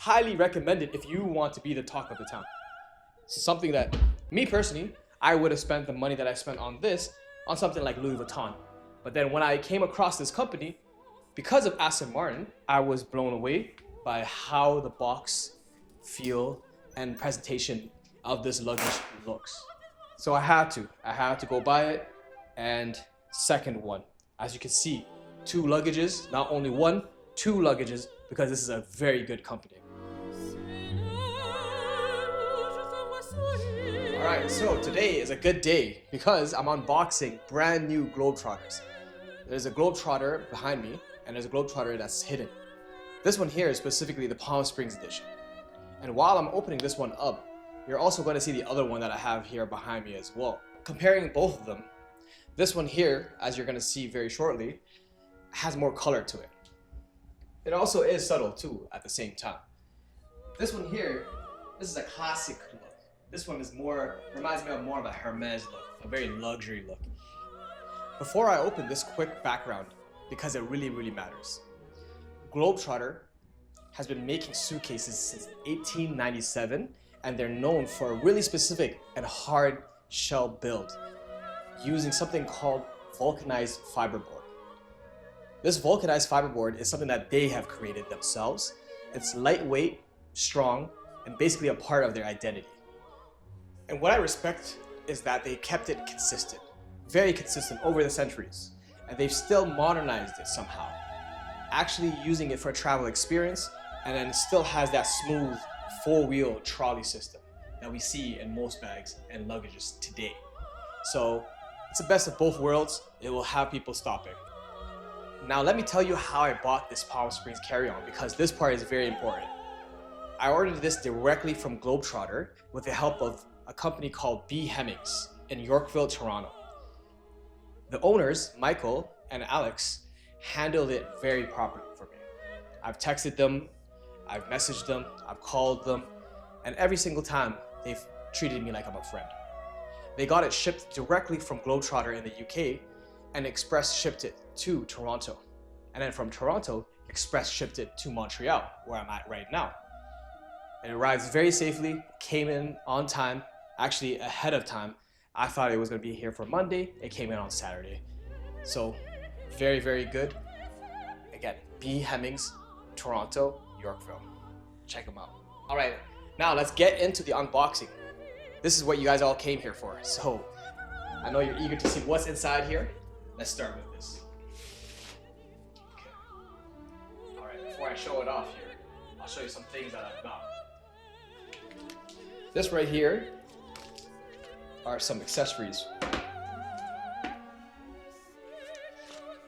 highly recommended if you want to be the talk of the town. Something that, me personally, I would have spent the money that I spent on this on something like Louis Vuitton. But then when I came across this company, because of Aston Martin, I was blown away by how the box, feel, and presentation of this luggage looks. So I had to go buy it. And second one, as you can see, 2 luggages, not only 1, 2 luggages, because this is a very good company. Alright, so today is a good day because I'm unboxing brand new Globe-Trotters. There's a Globe-Trotter behind me, and there's a Globe-Trotter that's hidden. This one here is specifically the Palm Springs edition. And while I'm opening this one up, you're also going to see the other one that I have here behind me as well. Comparing both of them, this one here, as you're going to see very shortly, has more color to it. It also is subtle too at the same time. This one here, this is a classic look. This one is reminds me of more of a Hermes look, a very luxury look. Before I open this, quick background, because it really, really matters. Globe-Trotter has been making suitcases since 1897, and they're known for a really specific and hard shell build using something called vulcanized fiberboard. This vulcanized fiberboard is something that they have created themselves. It's lightweight, strong, and basically a part of their identity. And what I respect is that they kept it consistent, very consistent over the centuries, and they've still modernized it somehow, actually using it for a travel experience, and then it still has that smooth 4-wheel trolley system that we see in most bags and luggages today. So it's the best of both worlds. It will have people stopping. Now let me tell you how I bought this Palm Springs carry-on, because this part is very important. I ordered this directly from Globe-Trotter with the help of a company called B. Hemmings in Yorkville, Toronto. The owners, Michael and Alex, handled it very properly for me. I've texted them, I've messaged them, I've called them, and every single time they've treated me like I'm a friend. They got it shipped directly from Globe-Trotter in the UK, and Express shipped it to Toronto. And then from Toronto, Express shipped it to Montreal, where I'm at right now. It arrived very safely, came in on time, actually ahead of time. I thought it was going to be here for Monday. It came in on Saturday. So very, very good. Again, B. Hemmings, Toronto, Yorkville. Check them out. All right, now let's get into the unboxing. This is what you guys all came here for. So I know you're eager to see what's inside here. Let's start with this. Okay. All right, before I show it off here, I'll show you some things that I've got. This right here are some accessories. All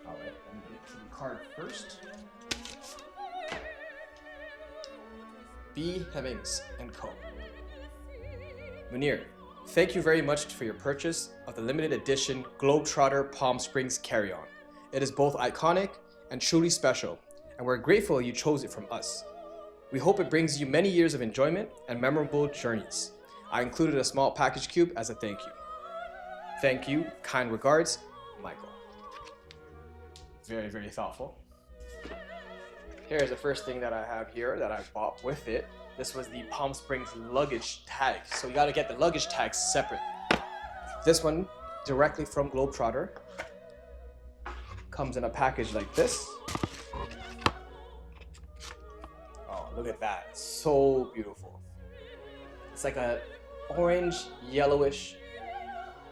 right, let me get to the card first. B. Hemmings & Co. Munir, thank you very much for your purchase of the limited edition Globe-Trotter Palm Springs carry-on. It is both iconic and truly special, and we're grateful you chose it from us. We hope it brings you many years of enjoyment and memorable journeys. I included a small package cube as a thank you. Thank you, kind regards, Michael. Very, very thoughtful. Here's the first thing that I have here that I bought with it. This was the Palm Springs luggage tag. So you gotta get the luggage tags separate. This one, directly from Globe-Trotter, comes in a package like this. Oh, look at that, it's so beautiful. It's like a orange, yellowish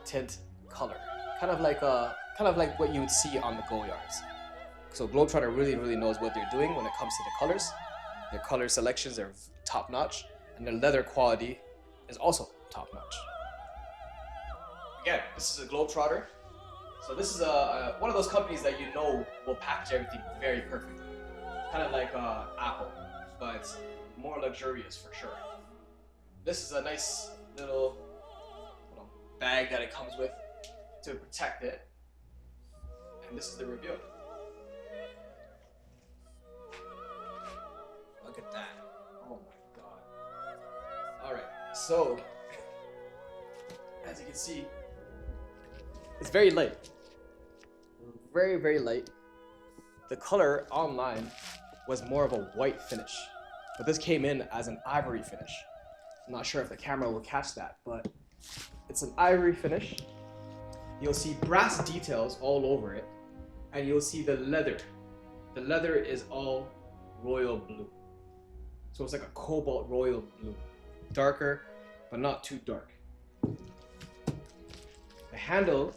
tint color. Kind of like what you would see on the Go-Yards. So Globe-Trotter really, really knows what they're doing when it comes to the colors. Their color selections are top-notch, and their leather quality is also top-notch. Again, this is a Globe-Trotter. So this is one of those companies that you know will package everything very perfectly. Kind of like Apple, but more luxurious for sure. This is a nice little bag that it comes with to protect it. And this is the reveal. Look at that. Oh my god. Alright, so as you can see, it's very light. Very, very light. The color online was more of a white finish. but this came in as an ivory finish. I'm not sure if the camera will catch that, but it's an ivory finish. You'll see brass details all over it, and you'll see the leather. The leather is all royal blue. So it's like a cobalt royal blue. Darker, but not too dark. The handle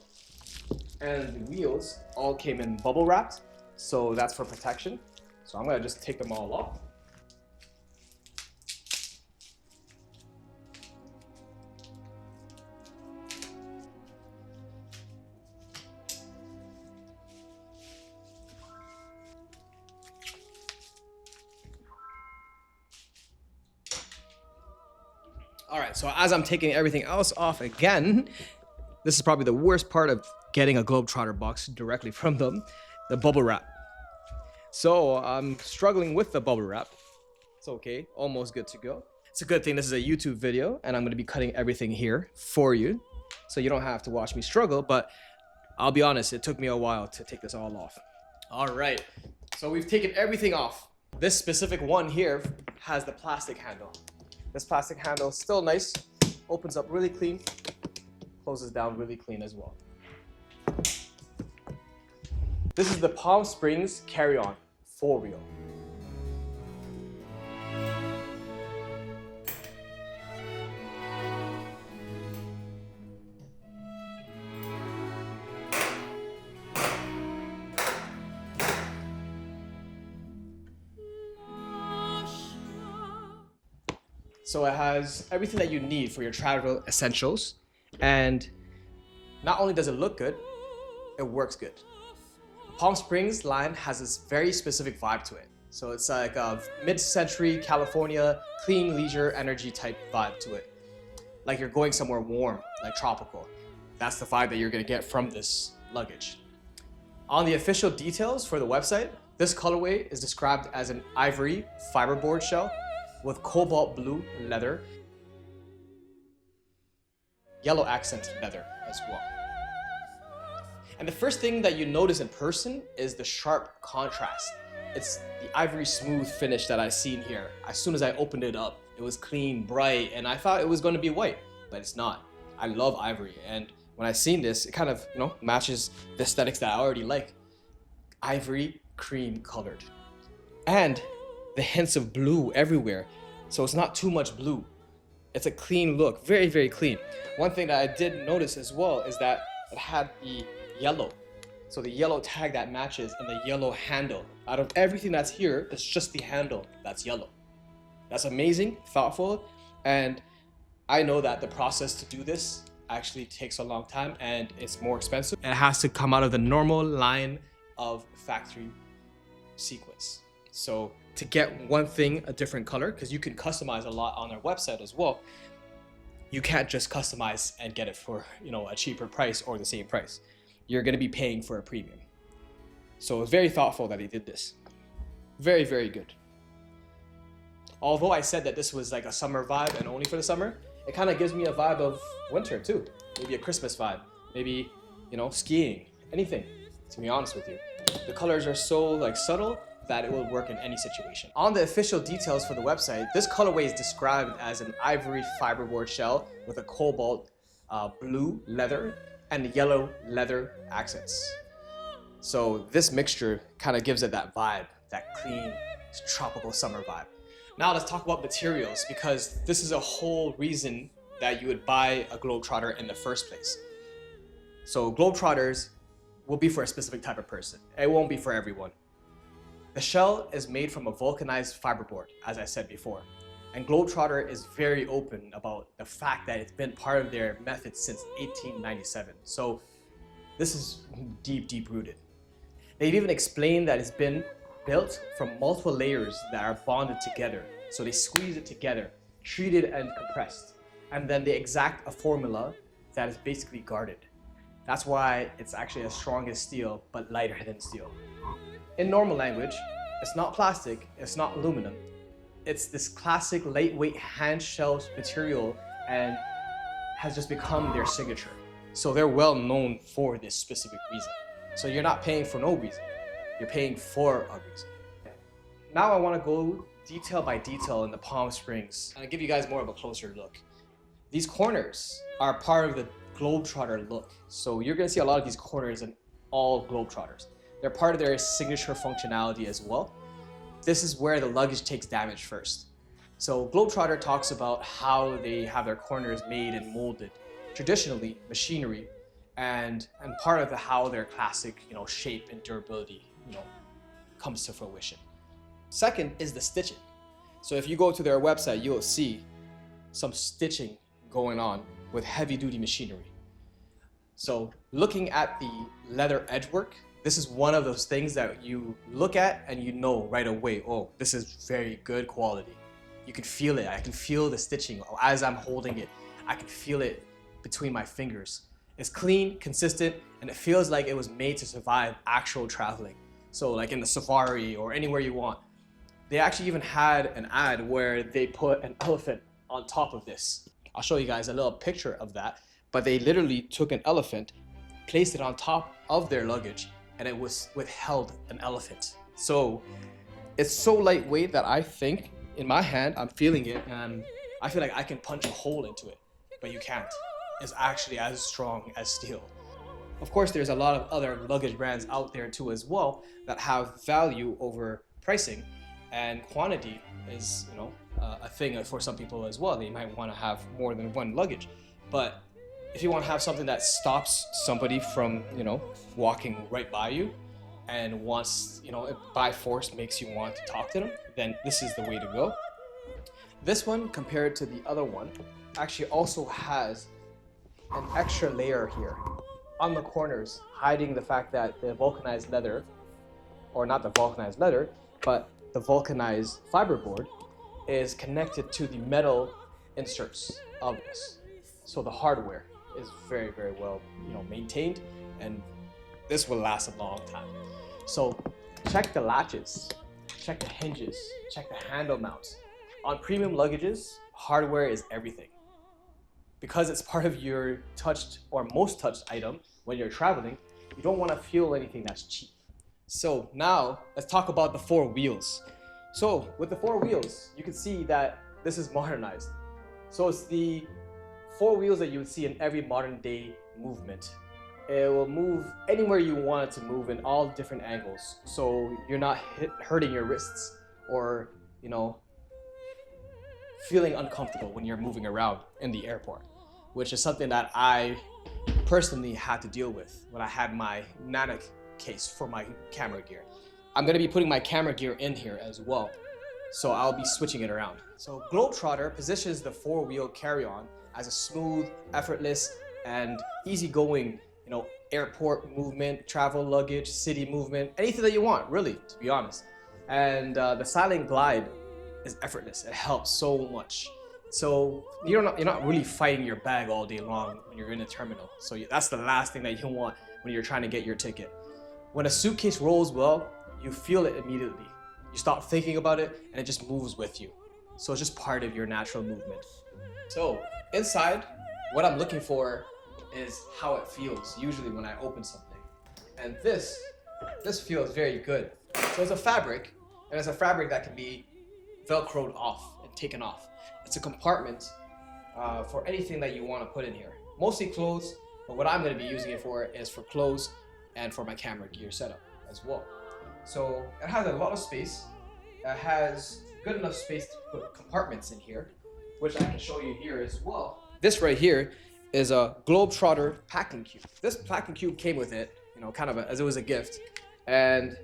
and the wheels all came in bubble wrapped, so that's for protection. So I'm gonna just take them all off. All right, so as I'm taking everything else off again, this is probably the worst part of getting a Globe-Trotter box directly from them, the bubble wrap. So I'm struggling with the bubble wrap. It's okay, almost good to go. It's a good thing this is a YouTube video and I'm gonna be cutting everything here for you, so you don't have to watch me struggle, but I'll be honest, it took me a while to take this all off. All right, so we've taken everything off. This specific one here has the plastic handle. This plastic handle is still nice, opens up really clean, closes down really clean as well. This is the Palm Springs carry-on 4-wheel. So it has everything that you need for your travel essentials, and not only does it look good, it works good. Palm Springs line has this very specific vibe to it. So it's like a mid-century California clean leisure energy type vibe to it. Like you're going somewhere warm, like tropical. That's the vibe that you're gonna get from this luggage. On the official details for the website, this colorway is described as an ivory fiberboard shell with cobalt blue leather, yellow accent leather as well. And the first thing that you notice in person is the sharp contrast. It's the ivory smooth finish that I've seen here. As soon as I opened it up, it was clean, bright, and I thought it was going to be white, but it's not. I love ivory, and when I seen this, it kind of, matches the aesthetics that I already like. Ivory cream colored. And the hints of blue everywhere. So it's not too much blue. It's a clean look, very, very clean. One thing that I did notice as well is that it had the yellow. So the yellow tag that matches and the yellow handle. Out of everything that's here, it's just the handle that's yellow. That's amazing, thoughtful, and I know that the process to do this actually takes a long time and it's more expensive. It has to come out of the normal line of factory sequence. So to get one thing a different color, because you can customize a lot on their website as well, you can't just customize and get it for a cheaper price or the same price. You're going to be paying for a premium. So it's very thoughtful that they did this. Very, very good. Although I said that this was like a summer vibe and only for the summer, it kind of gives me a vibe of winter too. Maybe a Christmas vibe, maybe skiing, anything, to be honest with you. The colors are so subtle that it will work in any situation. On the official details for the website, this colorway is described as an ivory fiberboard shell with a cobalt blue leather and yellow leather accents. So this mixture kind of gives it that vibe, that clean, tropical summer vibe. Now let's talk about materials, because this is a whole reason that you would buy a Globe-Trotter in the first place. So Globe-Trotters will be for a specific type of person. It won't be for everyone. The shell is made from a vulcanized fiberboard, as I said before. And Globe-Trotter is very open about the fact that it's been part of their method since 1897. So this is deep, deep rooted. They've even explained that it's been built from multiple layers that are bonded together. So they squeeze it together, treated and compressed, and then they exact a formula that is basically guarded. That's why it's actually as strong as steel, but lighter than steel. In normal language, it's not plastic, it's not aluminum. It's this classic lightweight hand shell material and has just become their signature. So they're well known for this specific reason. So you're not paying for no reason, you're paying for a reason. Now I want to go detail by detail in the palm springs. I'll give you guys more of a closer look. These corners are part of the Globe-Trotter look. So you're gonna see a lot of these corners in all Globe-Trotters. They're part of their signature functionality as well. This is where the luggage takes damage first. So Globe-Trotter talks about how they have their corners made and molded, traditionally machinery, and part of how their classic, shape and durability, comes to fruition. Second is the stitching. So if you go to their website, you'll see some stitching going on with heavy-duty machinery. So looking at the leather edgework, this is one of those things that you look at and you know right away, oh, this is very good quality. You can feel it. I can feel the stitching as I'm holding it. I can feel it between my fingers. It's clean, consistent, and it feels like it was made to survive actual traveling. So like in the safari or anywhere you want. They actually even had an ad where they put an elephant on top of this. I'll show you guys a little picture of that, but they literally took an elephant, placed it on top of their luggage, and it was withheld an elephant. So it's so lightweight that I think in my hand, I'm feeling it, and I feel like I can punch a hole into it, but you can't. It's actually as strong as steel. Of course, there's a lot of other luggage brands out there too as well that have value over pricing, and quantity is, a thing for some people as well. They might want to have more than one luggage, but if you want to have something that stops somebody from, walking right by you and wants, it by force makes you want to talk to them, then this is the way to go. This one, compared to the other one, actually also has an extra layer here on the corners, hiding the fact that the vulcanized leather, or not the vulcanized leather, but the vulcanized fiberboard is connected to the metal inserts of this. So the hardware is very, very well, maintained, and this will last a long time. So check the latches, check the hinges, check the handle mounts. On premium luggages, hardware is everything. Because it's part of your touched or most touched item when you're traveling, you don't want to feel anything that's cheap. So now let's talk about the four wheels. So with the four wheels, you can see that this is modernized. So it's the four wheels that you would see in every modern day movement. It will move anywhere you want it to move in all different angles. So you're not hurting your wrists or, feeling uncomfortable when you're moving around in the airport, which is something that I personally had to deal with when I had my Nana case for my camera gear. I'm gonna be putting my camera gear in here as well, so I'll be switching it around. So Globe-Trotter positions the four-wheel carry-on as a smooth, effortless, and easygoing, airport movement, travel luggage, city movement, anything that you want, really, to be honest. And the silent glide is effortless. It helps so much. So you're not really fighting your bag all day long when you're in a terminal. So that's the last thing that you want when you're trying to get your ticket. When a suitcase rolls well, you feel it immediately. You stop thinking about it and it just moves with you. So it's just part of your natural movement. So inside, what I'm looking for is how it feels usually when I open something. And this feels very good. So it's a fabric, and it's a fabric that can be velcroed off and taken off. It's a compartment for anything that you want to put in here. Mostly clothes, but what I'm going to be using it for is for clothes and for my camera gear setup as well. So it has a lot of space. It has good enough space to put compartments in here, which I can show you here as well. This right here is a Globe-Trotter packing cube. This packing cube came with it, kind of as it was a gift. And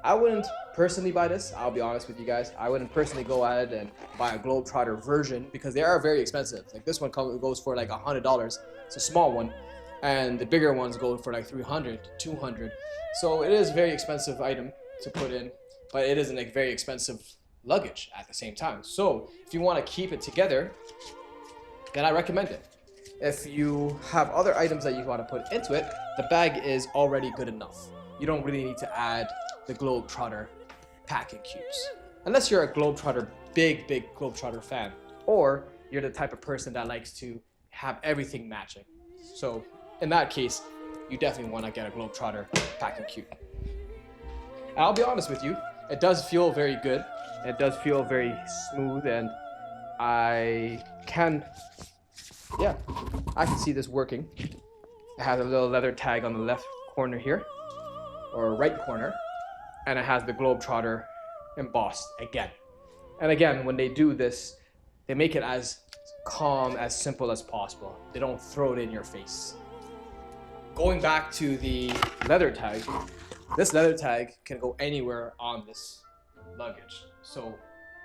I wouldn't personally buy this, I'll be honest with you guys. I wouldn't personally go ahead and buy a Globe-Trotter version because they are very expensive. Like this one goes for like $100. It's a small one. And the bigger ones go for like $300, $200. So it is a very expensive item to put in, but it isn't a very expensive luggage at the same time. So if you want to keep it together, then I recommend it. If you have other items that you want to put into it, the bag is already good enough. You don't really need to add the Globe-Trotter packing cubes. Unless you're a Globe-Trotter, big Globe-Trotter fan, or you're the type of person that likes to have everything matching. So in that case, you definitely want to get a Globe-Trotter packing cube. And I'll be honest with you, It does feel very good. It does feel very smooth, and I can see this working. It has a little leather tag on the left corner here, or right corner, and it has the Globe-Trotter embossed again. And again, when they do this, they make it as calm, as simple as possible. They don't throw it in your face. Going back to the leather tag, this leather tag can go anywhere on this luggage. So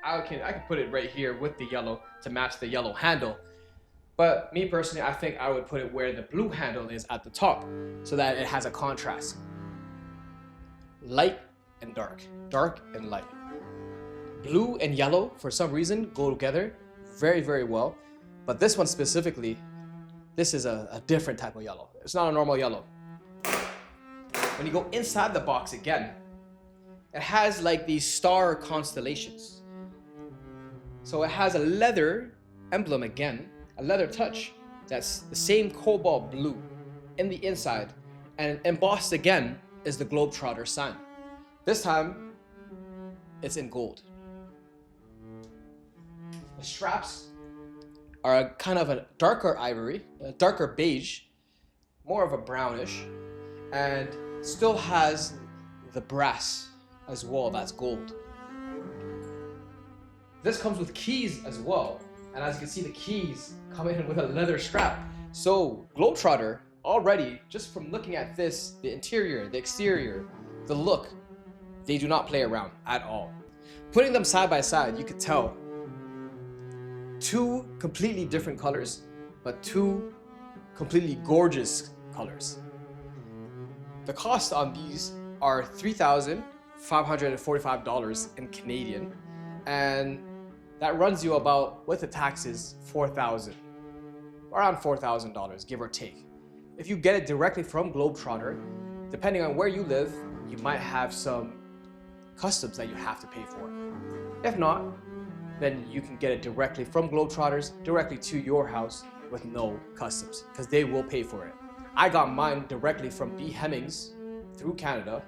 I can put it right here with the yellow to match the yellow handle. But me personally, I think I would put it where the blue handle is at the top so that it has a contrast. Light and dark, dark and light. Blue and yellow, for some reason, go together very, very well. But this one specifically, this is a different type of yellow. It's not a normal yellow. When you go inside the box again, it has like these star constellations. So it has a leather emblem again, a leather touch that's the same cobalt blue in the inside, and embossed again is the Globe-Trotter sign. This time, it's in gold. The straps are a kind of a darker ivory, a darker beige, more of a brownish, and still has the brass as well, that's gold. This comes with keys as well, and as you can see, the keys come in with a leather strap. So Globe-Trotter already, just from looking at this, the interior, the exterior, the look, they do not play around at all. Putting them side by side, you could tell two completely different colors, but two completely gorgeous colors. The cost on these are $3,545 in Canadian, and that runs you about, with the taxes, $4,000, around $4,000, give or take. If you get it directly from Globe-Trotter, depending on where you live, you might have some customs that you have to pay for. If not, then you can get it directly from Globetrotters, directly to your house with no customs, because they will pay for it. I got mine directly from B. Hemmings through Canada,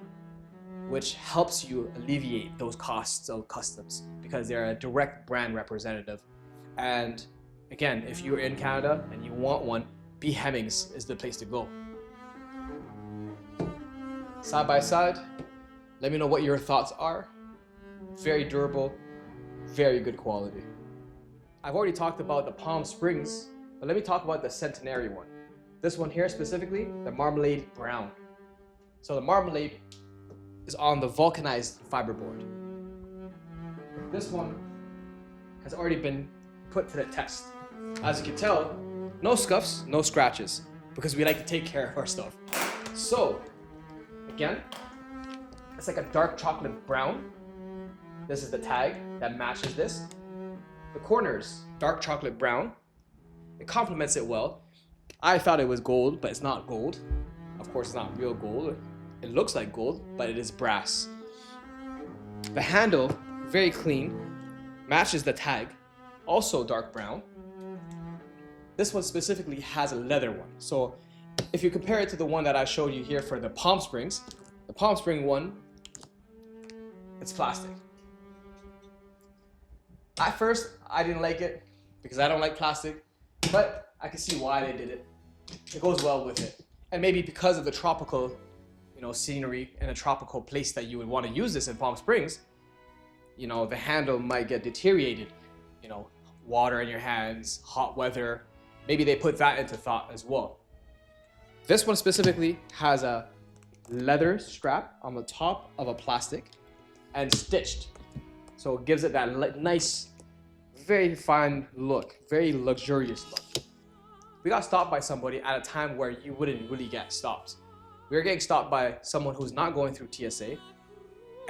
which helps you alleviate those costs of customs because they're a direct brand representative. And again, if you're in Canada and you want one, B. Hemmings is the place to go. Side by side, let me know what your thoughts are. Very durable, very good quality. I've already talked about the Palm Springs, but let me talk about the Centenary one. This one here specifically, the Marmalade Brown. So the Marmalade is on the vulcanized fiberboard. This one has already been put to the test. As you can tell, no scuffs, no scratches, because we like to take care of our stuff. So, again, it's like a dark chocolate brown. This is the tag that matches this. The corners, dark chocolate brown. It complements it well. I thought it was gold, but it's not gold. Of course, it's not real gold. It looks like gold, but it is brass. The handle, very clean, matches the tag, also dark brown. This one specifically has a leather one. So if you compare it to the one that I showed you here for the Palm Springs, the Palm Spring one, it's plastic. At first, I didn't like it because I don't like plastic, but I can see why they did it. It goes well with it. And maybe because of the tropical, scenery in a tropical place that you would want to use this in Palm Springs, the handle might get deteriorated. Water in your hands, hot weather. Maybe they put that into thought as well. This one specifically has a leather strap on the top of a plastic and stitched. So it gives it that nice, very fine look, very luxurious look. We got stopped by somebody at a time where you wouldn't really get stopped. We were getting stopped by someone who's not going through TSA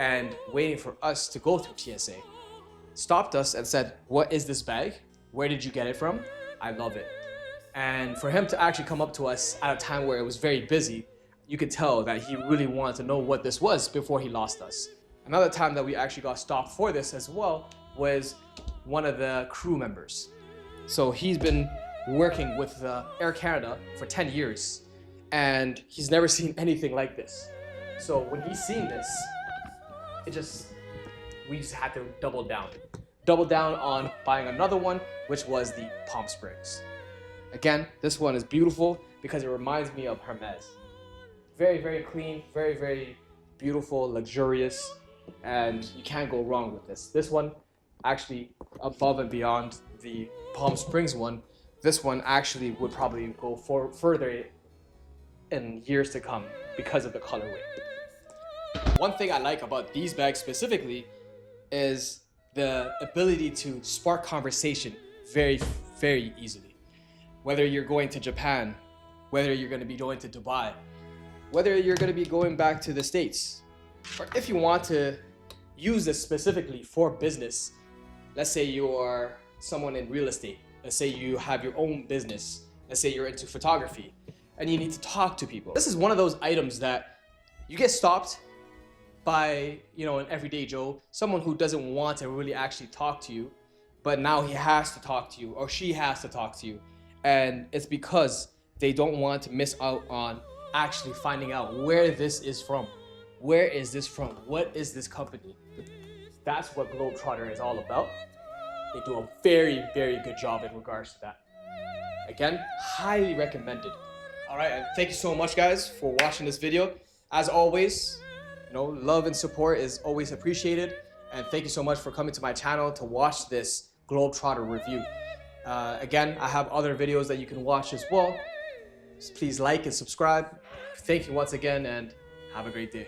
and waiting for us to go through TSA. Stopped us and said, "What is this bag? Where did you get it from? I love it." And for him to actually come up to us at a time where it was very busy, you could tell that he really wanted to know what this was before he lost us. Another time that we actually got stopped for this as well was one of the crew members. So he's been working with Air Canada for 10 years and he's never seen anything like this. So when he's seen this, it just we just had to double down. Double down on buying another one, which was the Palm Springs. Again, this one is beautiful because it reminds me of Hermes. Very, very clean, very, very beautiful, luxurious, and you can't go wrong with this. This one, actually, above and beyond the Palm Springs one, this one actually would probably go further in years to come because of the colorway. One thing I like about these bags specifically is the ability to spark conversation very, very easily. Whether you're going to Japan, whether you're going to be going to Dubai, whether you're going to be going back to the States, or if you want to use this specifically for business, let's say you are someone in real estate, let's say you have your own business, let's say you're into photography, and you need to talk to people. This is one of those items that you get stopped by, an everyday Joe, someone who doesn't want to really actually talk to you, but now he has to talk to you or she has to talk to you. And it's because they don't want to miss out on actually finding out where this is from. Where is this from? What is this company? That's what Globe-Trotter is all about. They do a very, very good job in regards to that. Again, highly recommended. All right, and thank you so much, guys, for watching this video. As always, love and support is always appreciated. And thank you so much for coming to my channel to watch this Globe-Trotter review. Again, I have other videos that you can watch as well. So please like and subscribe. Thank you once again, and have a great day.